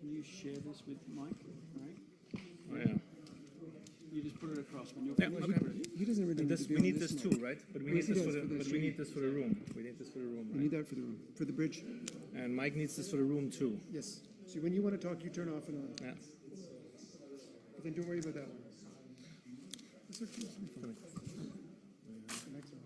Can you share this with Mike? Right? Oh, yeah. You just put it across when you're Yeah, finished. okay. He doesn't really need to be We on need this too, mic. right? But we Yes, need he this for does, the. for the But we need stream. this for the room. We need this for the room, We right? need that for the room, for the bridge. And Mike needs this for the room too. Yes. So when you want to talk, you turn off and on. Yeah. But then don't worry about that one. This will be fun. The next one.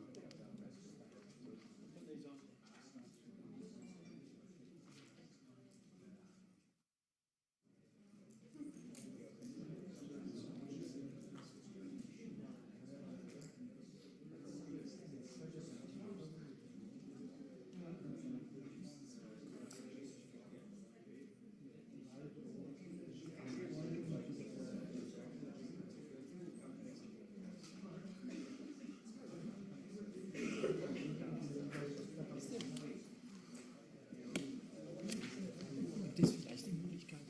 Das ist vielleicht die Möglichkeit.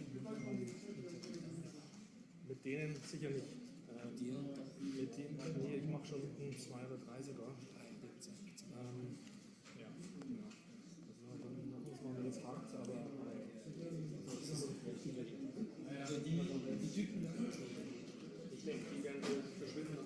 Mit denen sicher nicht. Mit denen, nee, ich mache schon 2 oder 3 sogar. Ja, genau. Also dann muss man jetzt hart, aber ich denke, die werden verschwinden.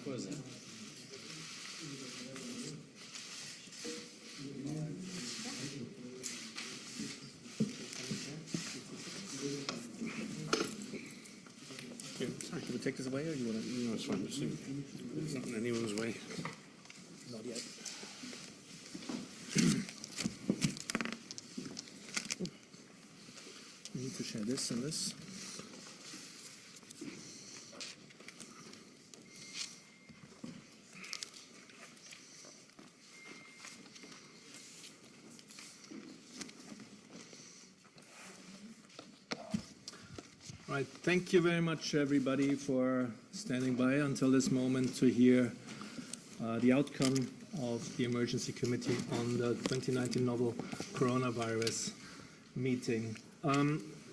Coisa. Okay, sorry, can we take this away or you want to? No, it's fine. It's not in anyone's way. Not yet. We need to share this and this. All right, thank you very much, everybody, for standing by until this moment to hear the outcome of the Emergency Committee on the 2019 novel coronavirus meeting.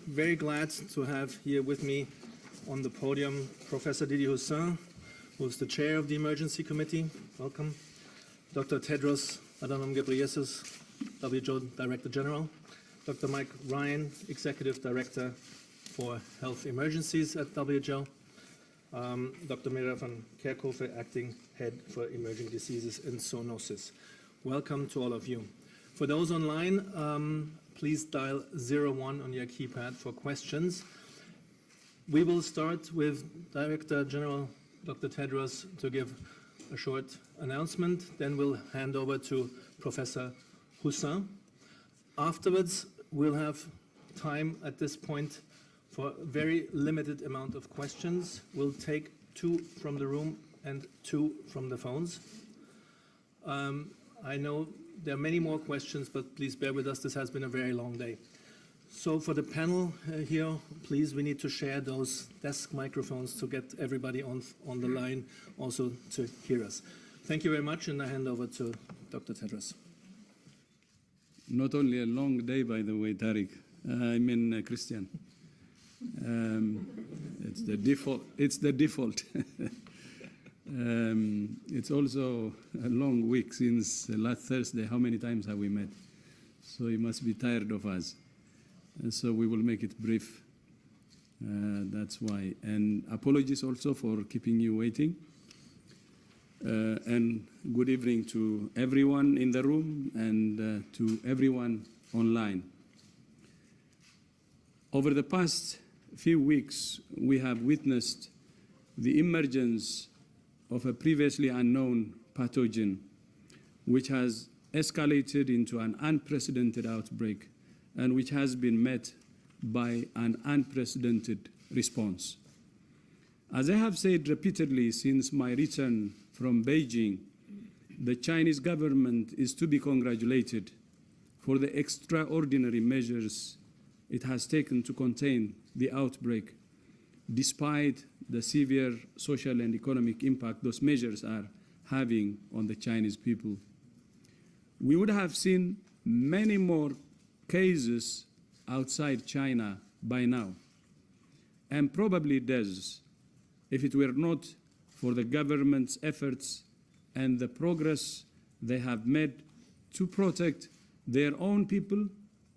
Very glad to have here with me on the podium Professor Didier Houssin, who is the chair of the Emergency Committee. Welcome. Dr. Tedros Adhanom Ghebreyesus, WHO Director General, Dr. Mike Ryan, Executive Director for Health Emergencies at WHO, Dr. Mira van Kerkhove, Acting Head for Emerging Diseases and Zoonosis. Welcome to all of you. For those online, please dial 01 on your keypad for questions. We will start with Director General Dr. Tedros to give a short announcement. Then we'll hand over to Professor Hussin. Afterwards, we'll have time at this point for a very limited amount of questions. We'll take 2 from the room and 2 from the phones. I know there are many more questions, but please bear with us. This has been a very long day. So for the panel here, please, we need to share those desk microphones to get everybody on the line also to hear us. Thank you very much, and I hand over to Dr. Tedros. Not only a long day, by the way, Tariq. I mean, Christian. It's the default. It's the default. It's also a long week since last Thursday. How many times have we met? So you must be tired of us. And so we will make it brief. That's why. And apologies also for keeping you waiting. And good evening to everyone in the room and to everyone online. Over the past few weeks, we have witnessed the emergence of a previously unknown pathogen, which has escalated into an unprecedented outbreak and which has been met by an unprecedented response. As I have said repeatedly since my return from Beijing, the Chinese government is to be congratulated for the extraordinary measures it has taken to contain the outbreak, despite the severe social and economic impact those measures are having on the Chinese people. We would have seen many more cases outside China by now, and probably deaths, if it were not for the government's efforts and the progress they have made to protect their own people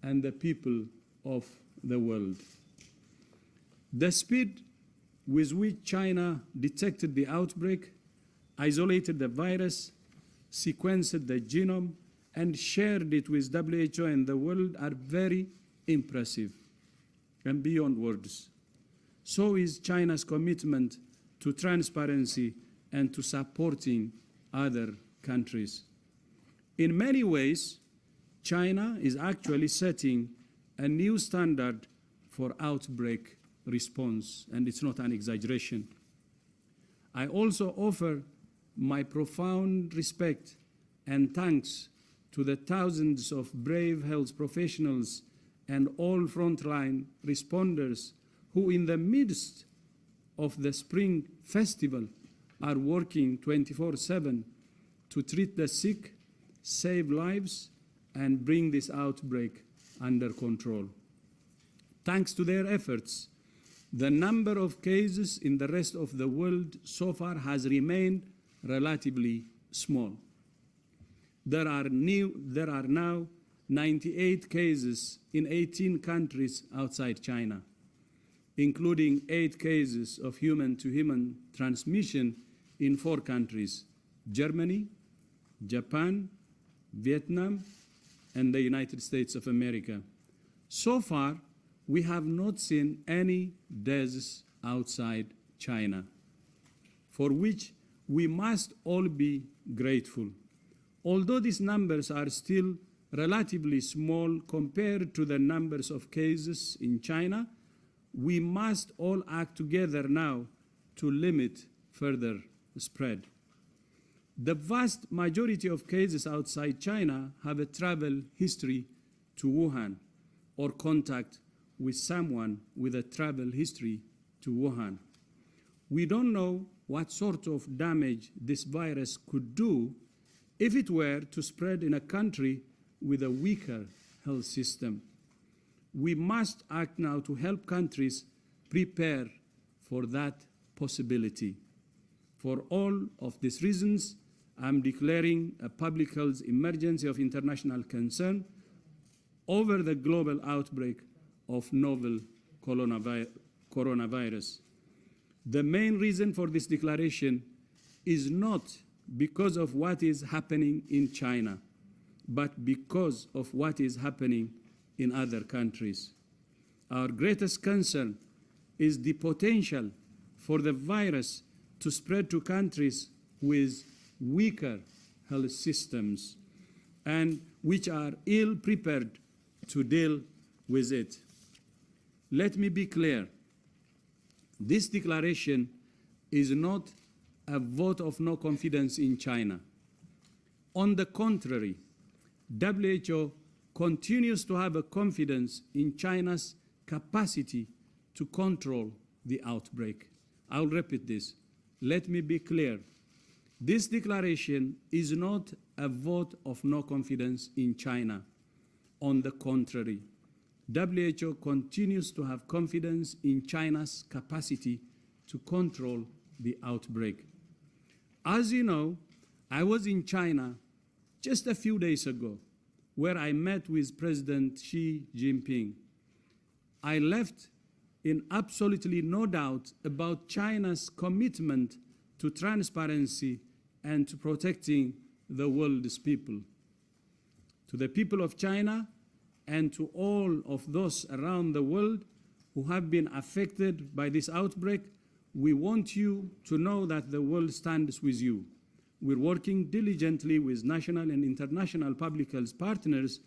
and the people of the world. The speed with which China detected the outbreak, isolated the virus, sequenced the genome, and shared it with WHO and the world are very impressive and beyond words. So is China's commitment to transparency and to supporting other countries. In many ways, China is actually setting a new standard for outbreak response, and it's not an exaggeration. I also offer my profound respect and thanks to the thousands of brave health professionals and all frontline responders who, in the midst of the Spring Festival, are working 24/7 to treat the sick, save lives, and bring this outbreak under control. Thanks to their efforts, the number of cases in the rest of the world so far has remained relatively small. There are now 98 cases in 18 countries outside China, including 8 cases of human-to-human transmission in 4 countries: Germany, Japan, Vietnam, and the United States of America. So far, we have not seen any deaths outside China, for which we must all be grateful. Although these numbers are still relatively small compared to the numbers of cases in China, we must all act together now to limit further spread. The vast majority of cases outside China have a travel history to Wuhan or contact with someone with a travel history to Wuhan. We don't know what sort of damage this virus could do if it were to spread in a country with a weaker health system. We must act now to help countries prepare for that possibility. For all of these reasons, I'm declaring a public health emergency of international concern over the global outbreak of novel coronavirus. The main reason for this declaration is not because of what is happening in China, but because of what is happening in other countries. Our greatest concern is the potential for the virus to spread to countries with weaker health systems and which are ill prepared to deal with it. Let me be clear. This declaration is not a vote of no confidence in China. On the contrary, WHO continues to have a confidence in China's capacity to control the outbreak. I'll repeat this. Let me be clear. This declaration is not a vote of no confidence in China. On the contrary, WHO continues to have confidence in China's capacity to control the outbreak. As you know, I was in China just a few days ago, where I met with President Xi Jinping. I left in absolutely no doubt about China's commitment to transparency and to protecting the world's people. To the people of China and to all of those around the world who have been affected by this outbreak, we want you to know that the world stands with you. We're working diligently with national and international public health partners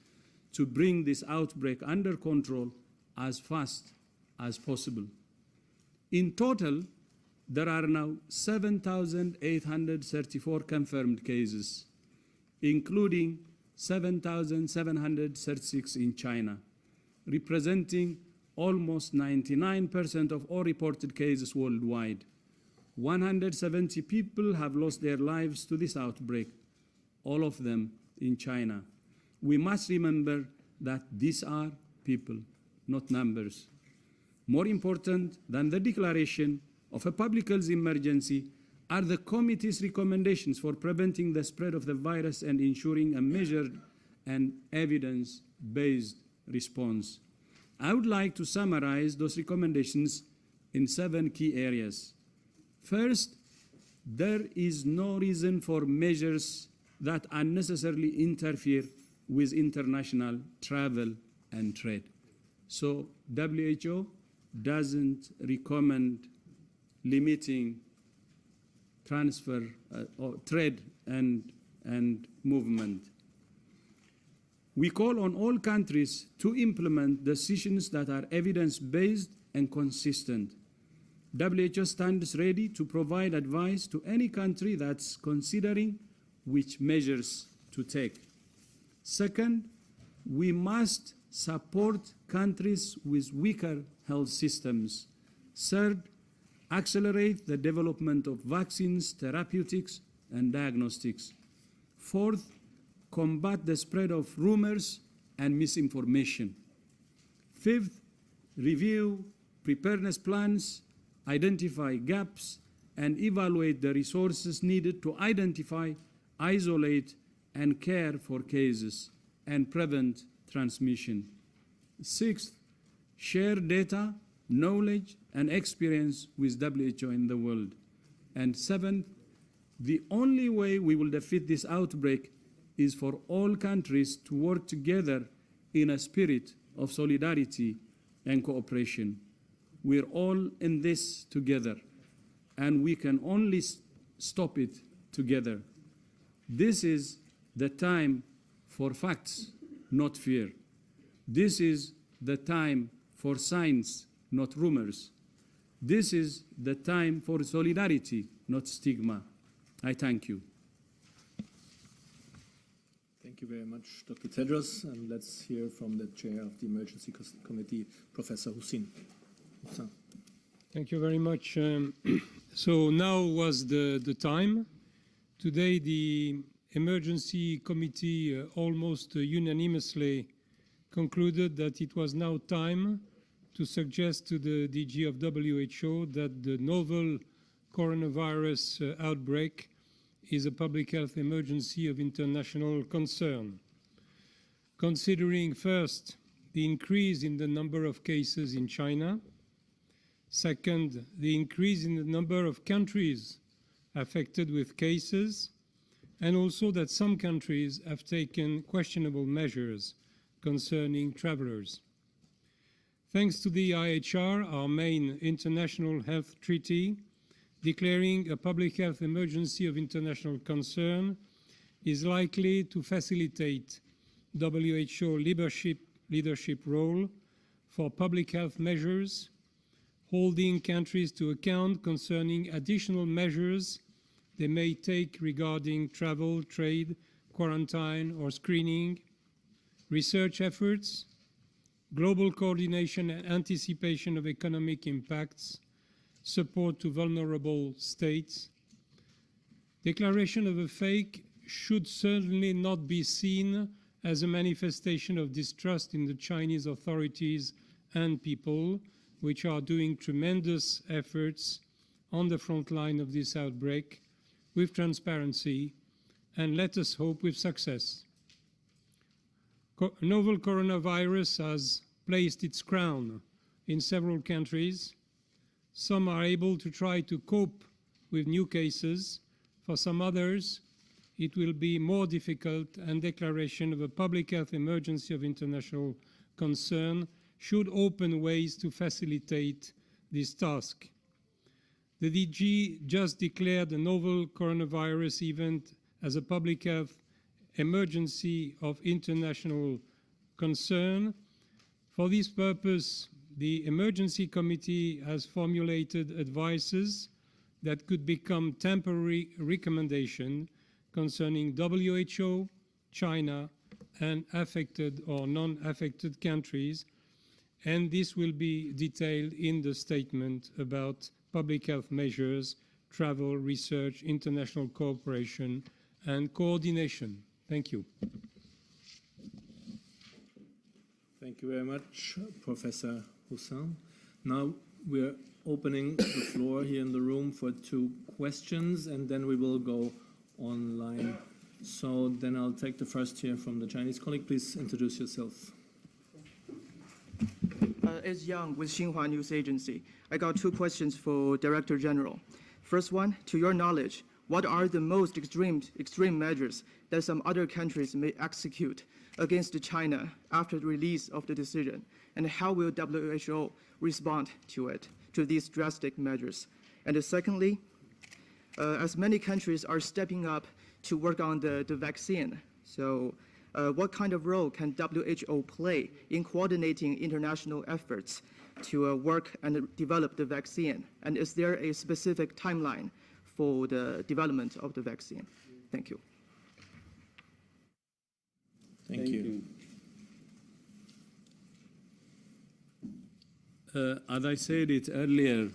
to bring this outbreak under control as fast as possible. In total, there are now 7,834 confirmed cases, including 7,736 in China, representing almost 99% of all reported cases worldwide. 170 people have lost their lives to this outbreak, all of them in China. We must remember that these are people, not numbers. More important than the declaration of a public health emergency are the committee's recommendations for preventing the spread of the virus and ensuring a measured and evidence-based response. I would like to summarize those recommendations in 7 key areas. First, there is no reason for measures that unnecessarily interfere with international travel and trade. So WHO doesn't recommend limiting transfer or trade and movement. We call on all countries to implement decisions that are evidence-based and consistent. WHO stands ready to provide advice to any country that's considering which measures to take. Second, we must support countries with weaker health systems. Third, accelerate the development of vaccines, therapeutics, and diagnostics. Fourth, combat the spread of rumors and misinformation. Fifth, review preparedness plans, identify gaps, and evaluate the resources needed to identify, isolate, and care for cases and prevent transmission. Sixth, share data, knowledge, and experience with WHO in the world. And seventh, the only way we will defeat this outbreak is for all countries to work together in a spirit of solidarity and cooperation. We're all in this together, and we can only stop it together. This is the time for facts, not fear. This is the time for science, not rumors. This is the time for solidarity, not stigma. I thank you. Thank you very much, Dr. Tedros. And let's hear from the chair of the Emergency Committee, Professor Hussein. Thank you very much. So now was the time. Today, the Emergency Committee almost unanimously concluded that it was now time to suggest to the DG of WHO that the novel coronavirus outbreak is a public health emergency of international concern. Considering first the increase in the number of cases in China, second, the increase in the number of countries affected with cases, and also that some countries have taken questionable measures concerning travelers. Thanks to the IHR, our main international health treaty, declaring a public health emergency of international concern is likely to facilitate WHO leadership role for public health measures, holding countries to account concerning additional measures they may take regarding travel, trade, quarantine, or screening, research efforts, global coordination and anticipation of economic impacts, support to vulnerable states. Declaration of a fake should certainly not be seen as a manifestation of distrust in the Chinese authorities and people, which are doing tremendous efforts on the front line of this outbreak with transparency, and let us hope with success. Novel coronavirus has placed its crown in several countries. Some are able to try to cope with new cases. For some others, it will be more difficult, and declaration of a public health emergency of international concern should open ways to facilitate this task. The DG just declared a novel coronavirus event as a public health emergency of international concern. For this purpose, the Emergency Committee has formulated advices that could become temporary recommendations concerning WHO, China, and affected or non-affected countries, and this will be detailed in the statement about public health measures, travel, research, international cooperation, and coordination. Thank you. Thank you very much, Professor Hussain. Now we're opening the floor here in the room for 2 questions, and then we will go online. So then I'll take the first here from the Chinese colleague. Please introduce yourself. It's Yang with Xinhua News Agency. I got 2 questions for Director General. First one, to your knowledge, what are the most extreme measures that some other countries may execute against China after the release of the decision? And how will WHO respond to these drastic measures? And secondly, as many countries are stepping up to work on the vaccine, so what kind of role can WHO play in coordinating international efforts to work and develop the vaccine? And is there a specific timeline for the development of the vaccine? Thank you. Thank you. As I said it earlier,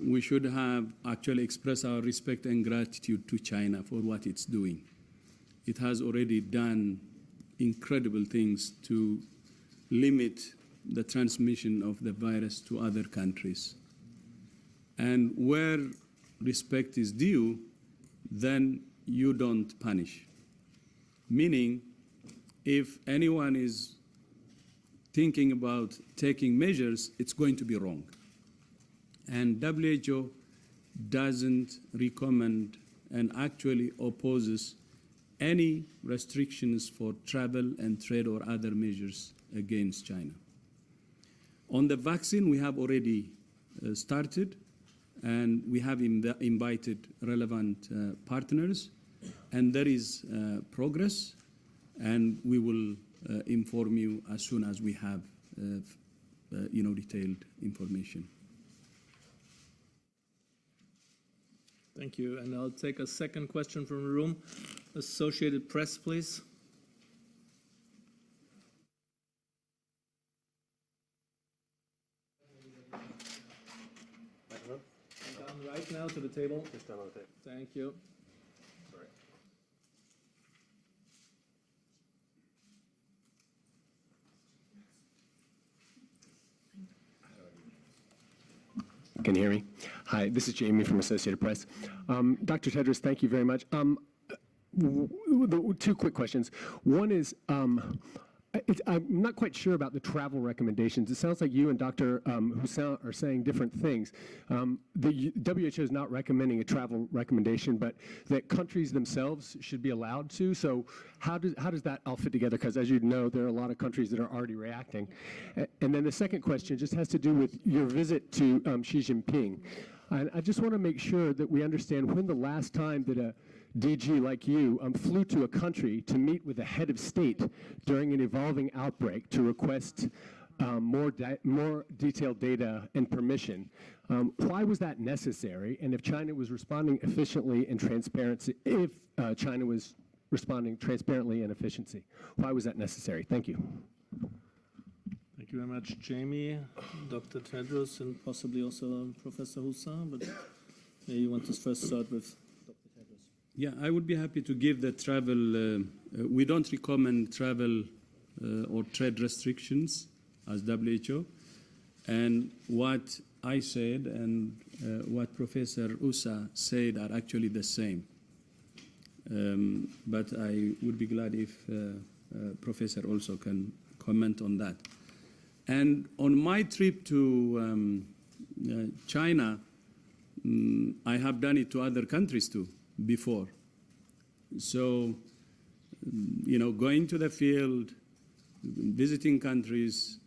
we should have actually expressed our respect and gratitude to China for what it's doing. It has already done incredible things to limit the transmission of the virus to other countries. And where respect is due, then you don't punish. Meaning, if anyone is thinking about taking measures, it's going to be wrong. And WHO doesn't recommend and actually opposes any restrictions for travel and trade or other measures against China. On the vaccine, we have already started, and we have invited relevant partners, and there is progress, and we will inform you as soon as we have detailed information. Thank you. And I'll take a second question from the room. Associated Press, please. Come right now to the table. Thank you. Can you hear me? Hi, this is Jamie from Associated Press. Dr. Tedros, thank you very much. Two quick questions. One is, I'm not quite sure about the travel recommendations. It sounds like you and Dr. Hussain are saying different things. The WHO is not recommending a travel recommendation, but that countries themselves should be allowed to. So how does that all fit together? Because as you know, there are a lot of countries that are already reacting. And then the second question just has to do with your visit to Xi Jinping. And I just want to make sure that we understand when the last time that a DG like you flew to a country to meet with the head of state during an evolving outbreak to request more detailed data and permission. Why was that necessary? And if China was responding efficiently and transparency, if China was responding transparently and efficiency, why was that necessary? Thank you. Thank you very much, Jamie, Dr. Tedros, and possibly also Professor Hussain, but maybe you want to first start with Dr. Tedros. Yeah, I would be happy to give the travel. We don't recommend travel or trade restrictions as WHO. And what I said and what Professor Usa said are actually the same. But I would be glad if Professor also can comment on that. And on my trip to China, I have done it to other countries too before. So, you know, going to the field, visiting countries,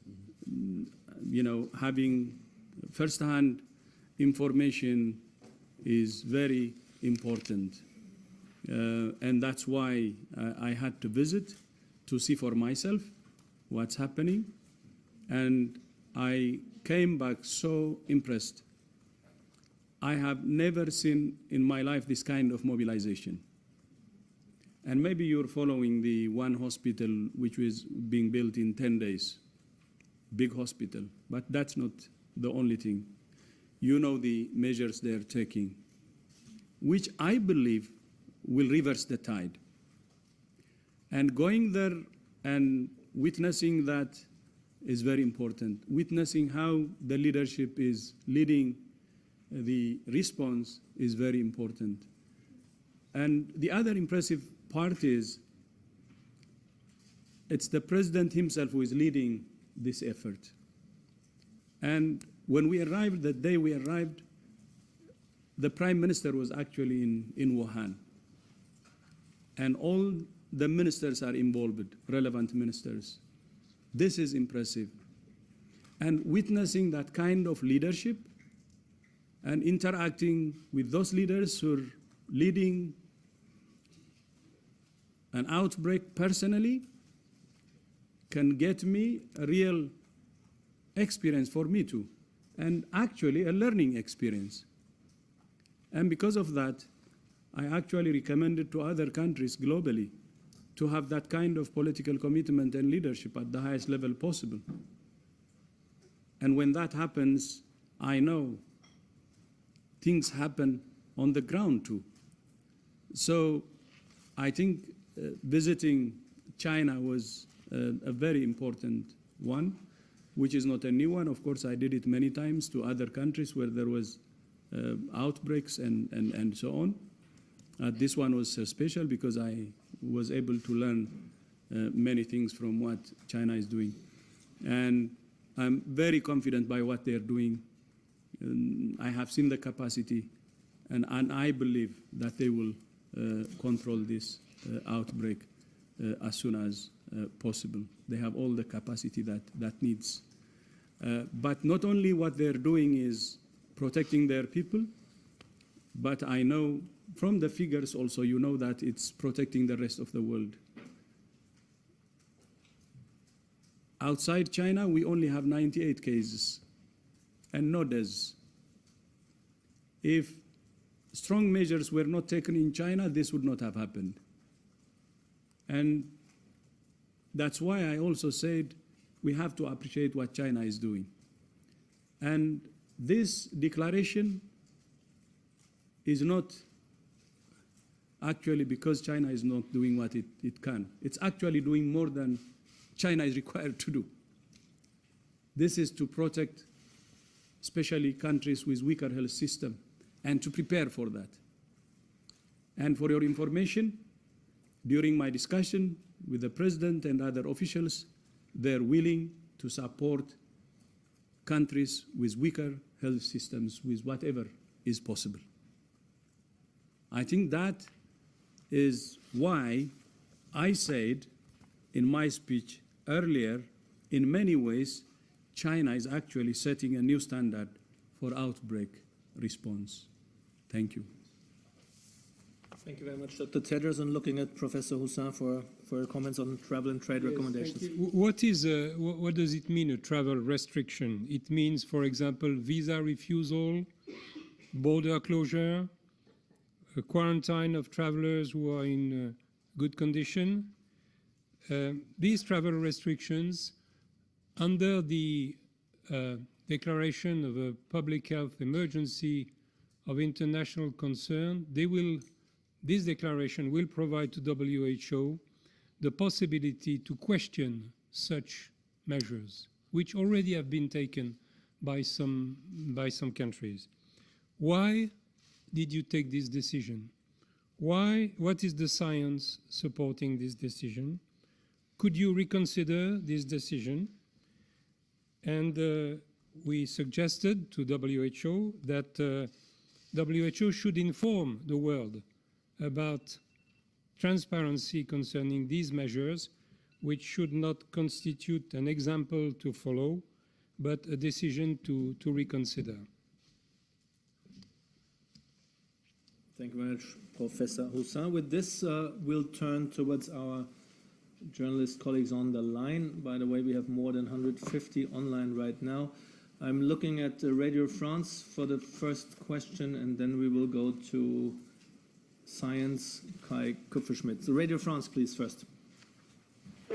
you know, having first-hand information is very important. And that's why I had to visit to see for myself what's happening. And I came back so impressed. I have never seen in my life this kind of mobilization. And maybe you're following the one hospital which was being built in 10 days, big hospital, but that's not the only thing. You know the measures they're taking, which I believe will reverse the tide. And going there and witnessing that is very important. Witnessing how the leadership is leading the response is very important. And the other impressive part is it's the president himself who is leading this effort. And when we arrived, the day we arrived, the prime minister was actually in Wuhan. And all the ministers are involved, relevant ministers. This is impressive. And witnessing that kind of leadership and interacting with those leaders who are leading an outbreak personally can get me a real experience for me too, and actually a learning experience. And because of that, I actually recommended to other countries globally to have that kind of political commitment and leadership at the highest level possible. And when that happens, I know things happen on the ground too. So I think visiting China was a very important one, which is not a new one. Of course, I did it many times to other countries where there was outbreaks and so on. This one was special because I was able to learn many things from what China is doing. And I'm very confident by what they're doing. I have seen the capacity, and I believe that they will control this outbreak as soon as possible. They have all the capacity that needs. But not only what they're doing is protecting their people, but I know from the figures also, you know that it's protecting the rest of the world. Outside China, we only have 98 cases and no deaths. If strong measures were not taken in China, this would not have happened. And that's why I also said we have to appreciate what China is doing. And this declaration is not actually because China is not doing what it can. It's actually doing more than China is required to do. This is to protect especially countries with weaker health system, and to prepare for that. And for your information, during my discussion with the President and other officials, they're willing to support countries with weaker health systems with whatever is possible. I think that is why I said in my speech earlier, in many ways, China is actually setting a new standard for outbreak response. Thank you. Thank you very much, Dr. Tedros, and looking at Professor Hussin for comments on travel and trade recommendations. What does it mean, a travel restriction? It means, for example, visa refusal, border closure, a quarantine of travelers who are in good condition. These travel restrictions, under the declaration of a public health emergency of international concern, this declaration will provide to WHO the possibility to question such measures, which already have been taken by some countries. Why did you take this decision? What is the science supporting this decision? Could you reconsider this decision? And we suggested to WHO that WHO should inform the world about transparency concerning these measures, which should not constitute an example to follow, but a decision to reconsider. Thank you very much, Professor Hussin. With this, we'll turn towards our journalist colleagues on the line. By the way, we have more than 150 online right now. I'm looking at Radio France for the first question, and then we will go to Science, Kai Kupferschmidt. So Radio France, please, first.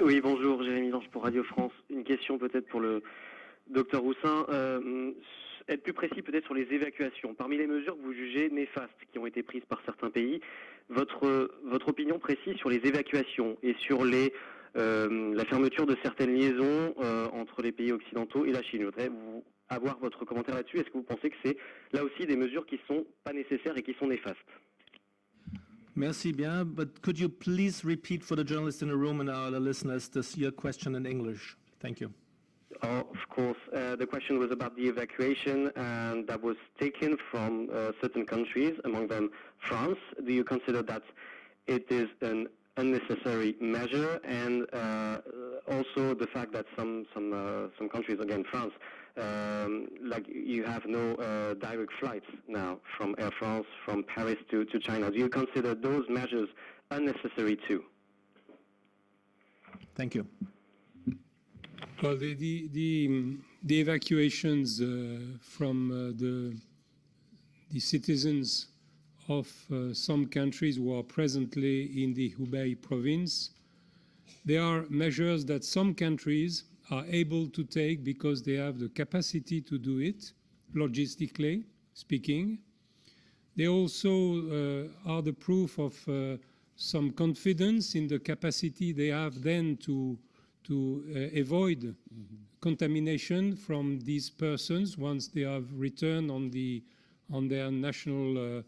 Oui, bonjour, Jérémy Lange pour Radio France. Une question peut-être pour le docteur Hussin. Être plus précis peut-être sur les évacuations. Parmi les mesures que vous jugez néfastes qui ont été prises par certains pays, votre opinion précise sur les évacuations et sur la fermeture de certaines liaisons entre les pays occidentaux et la Chine. Je voudrais avoir votre commentaire là-dessus. Est-ce que vous pensez que c'est là aussi des mesures qui ne sont pas nécessaires et qui sont néfastes? Merci bien, but could you please repeat for the journalists in the room and our listeners your question in English? Thank you. Oh, of course. The question was about the evacuation that was taken from certain countries, among them France. Do you consider that it is an unnecessary measure, and also the fact that some countries, again France, like you have no direct flights now from Air France from Paris to China. Do you consider those measures unnecessary too? Thank you. Well, the evacuations from the citizens of some countries who are presently in the Hubei province, they are measures that some countries are able to take because they have the capacity to do it, logistically speaking. They also are the proof of some confidence in the capacity they have then to avoid contamination from these persons once they have returned in their national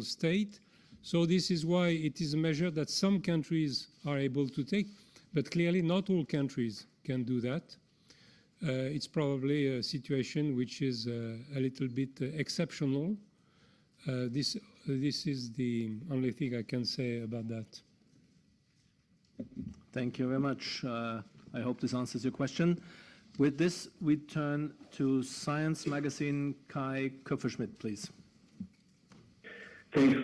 state. So this is why it is a measure that some countries are able to take, but clearly not all countries can do that. It's probably a situation which is a little bit exceptional. This is the only thing I can say about that. Thank you very much. I hope this answers your question. With this, we turn to Science Magazine. Kai Kupferschmidt, please. Thanks.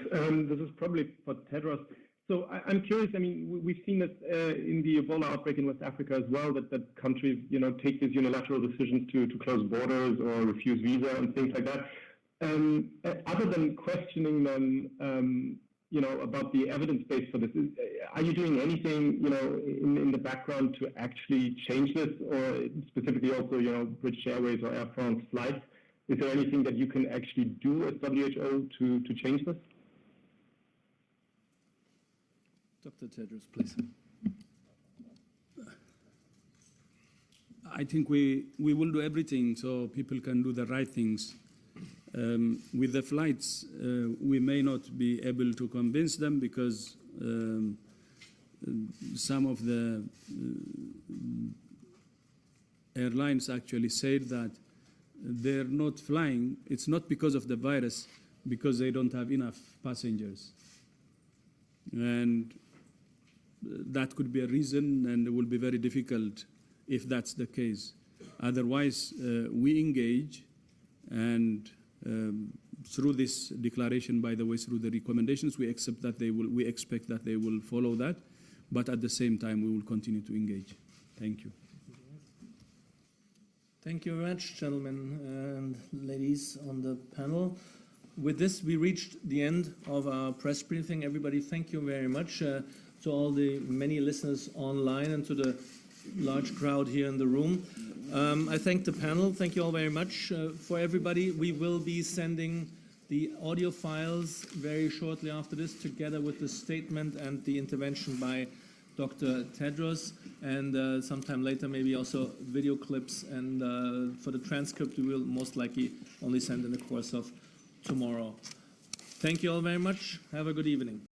This is probably for Tedros. So I'm curious. I mean, we've seen this in the Ebola outbreak in West Africa as well. That countries, take these unilateral decisions to close borders or refuse visa and things like that. Other than questioning them, about the evidence base for this, are you doing anything, in the background to actually change this, or specifically also, British Airways or Air France flights? Is there anything that you can actually do as WHO to change this? Dr. Tedros, please. I think we will do everything so people can do the right things. With the flights, we may not be able to convince them because some of the airlines actually said that they're not flying. It's not because of the virus, because they don't have enough passengers. And that could be a reason, and it will be very difficult if that's the case. Otherwise, we engage, and through this declaration, by the way, through the recommendations, we expect that they will follow that, but at the same time, we will continue to engage. Thank you. Thank you very much, gentlemen and ladies on the panel. With this, we reached the end of our press briefing. Everybody, thank you very much to all the many listeners online and to the large crowd here in the room. I thank the panel. Thank you all very much. For everybody, we will be sending the audio files very shortly after this, together with the statement and the intervention by Dr. Tedros, and sometime later maybe also video clips, and for the transcript we will most likely only send in the course of tomorrow. Thank you all very much. Have a good evening.